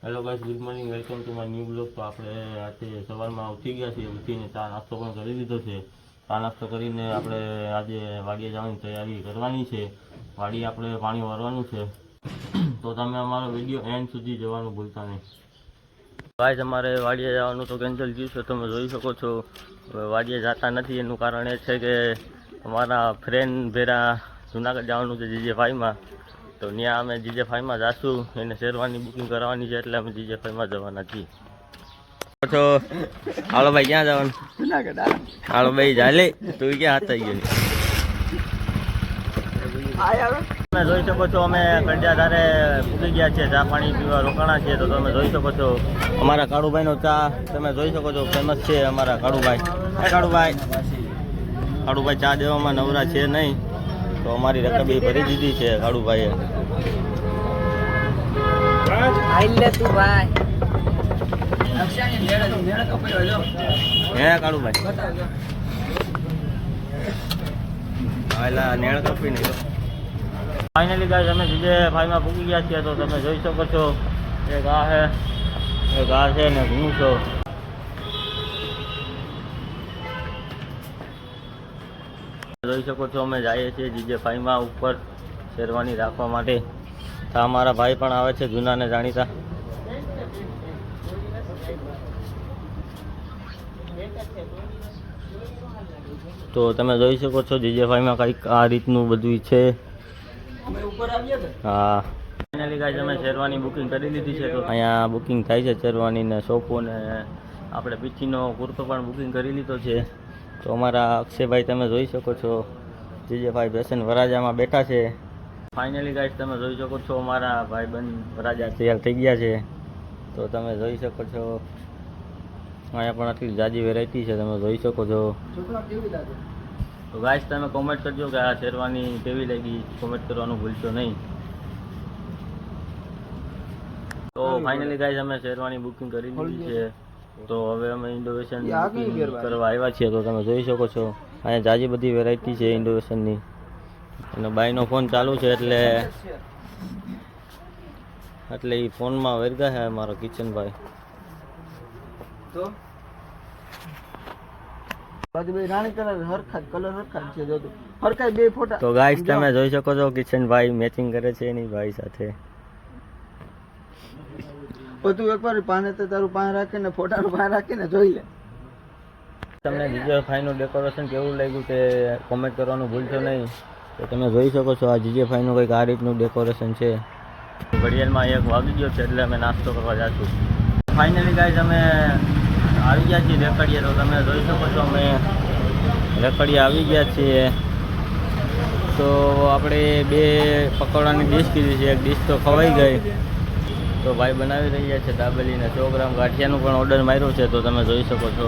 Hello guys, good morning, welcome to my new blog. તો આપણે આજે સવારમાં ઉઠી ગયા છીએ, ઉઠીને ચા નાસ્તો પણ કરી લીધો છે. ચા નાસ્તો કરીને આપણે આજે વાડીએ જવાની તૈયારી કરવાની છે. વાડી આપણે પાણી વારવાનું છે. તો તમે અમારો વિડીયો એન્ડ સુધી જોવાનું ભૂલતા નહીં. ગાઈસ, અમારે વાડીએ જવાનું તો કેન્સલ થયું છે. તમે જોઈ શકો છો વાડીએ જતા નથી. એનું કારણ એ છે કે અમારા ફ્રેન્ડ ભેરા જુનાગઢ જવાનું છે GJ5માં. તો ત્યાં અમે GJ5માં જાશું. એને શેરવાની બુકિંગ કરવાની છે એટલે અમે GJ5માં જવાના છીએ. તો હાલો ભાઈ, ક્યાં જવાનું? જુનાગઢ. હાલો ભાઈ, ચાલે. તું ક્યાં હતા ગયો? તમે જોઈ શકો છો અમે કંડિયાધારે પૂરી ગયા છીએ. ચા પાણી પીવા રોકાણા છીએ. તો તમે જોઈ શકો છો અમારા કાળુભાઈનો ચા તમે જોઈ શકો છો, ફેમસ છે અમારા કાળુભાઈ. કાળુભાઈ ચા દેવામાં નવરા છે નહીં, તો અમારી રકબી ભરી દીધી છે કાળુભાઈએ. હે કાળુભાઈ, હાલા નેળ કપી નહીં. ફાઇનલી ગાઈસ, અમે GJ5માં પૂકી ગયા છીએ. તો તમે જોઈ શકો છો એક આ છે, એક આ છે ને હું છો. જોઈ શકો છો અમે જઈએ છીએ GJ5માં ઉપર શેરવાની રાખવા માટે. તો અમારા ભાઈ પણ આવે છે, જૂના ને જાણીતા. તો તમે જોઈ શકો છો GJ5માં કંઈક આ રીતનું બધું છે. હા, ફાઇનલી ગાઈસ અમે શેરવાની બુકિંગ કરી લીધી છે. તો અહીંયા બુકિંગ થાય છે શેરવાની ને સોફો ને આપણે પીઠીનો કુર્તો પણ બુકિંગ કરી લીધો છે. તો અમારા અક્ષયભાઈ તમે જોઈ શકો છો GJ5 ફેશન વરાજામાં બેઠા છે. ફાઇનલી ગાઈસ, તમે જોઈ શકો છો અમારા ભાઈબંધ વરાજા તૈયાર થઈ ગયા છે. તો તમે જોઈ શકો છો અહીંયા પણ આટલી જાજી વેરાયટી છે, તમે જોઈ શકો છો. તો ગાઈસ, તમે કોમેન્ટ કરજો કે આ શેરવાની કેવી લાગી, કોમેન્ટ કરવાનું ભૂલશો નહીં. તો ફાઇનલી ગાઈસ, અમે શેરવાની બુકિંગ કરી લીધી છે. તો હવે અમે ઇન્ડોવેશન કરવા આવ્યા છીએ. તો તમે જોઈ શકો છો અહીંયા જાજી બધી વેરાયટી છે ઇન્ડોવેશનની. અને બાઈનો ફોન ચાલુ છે એટલે એ ફોનમાં વેરગા છે મારો કિચનભાઈ. તો ગાઈસ, તમે જોઈ શકો છો કિશનભાઈ મેચિંગ કરે છે એની ભાઈ સાથે. બધું એકવાર પાને તો તારું પાન રાખીને ફોટાનું પાન રાખીને જોઈ લે. તમને GJ5નું ડેકોરેશન કેવું લાગ્યું તે કોમેન્ટ કરવાનું ભૂલશો નહીં. તો તમે જોઈ શકો છો આ GJ5નું કંઈક આ રીતનું ડેકોરેશન છે. ઘડિયાળમાં 1 વાગી ગયો છે એટલે અમે નાસ્તો કરવા જઈશું. ફાઇનલી ગાઈસ, અમે આવી ગયા છીએ રેકડીએ. તો તમે જોઈ શકો છો અમે રેકડીએ આવી ગયા છીએ. તો આપણે 2 પકોડાની ડીશ કીધી છે. એક ડીશ તો ખવાઈ ગઈ. તો ભાઈ બનાવી રહ્યા છે દાબેલી ને 100 ગ્રામ ગાંઠિયાનું પણ ઓર્ડર માર્યો છે. તો તમે જોઈ શકો છો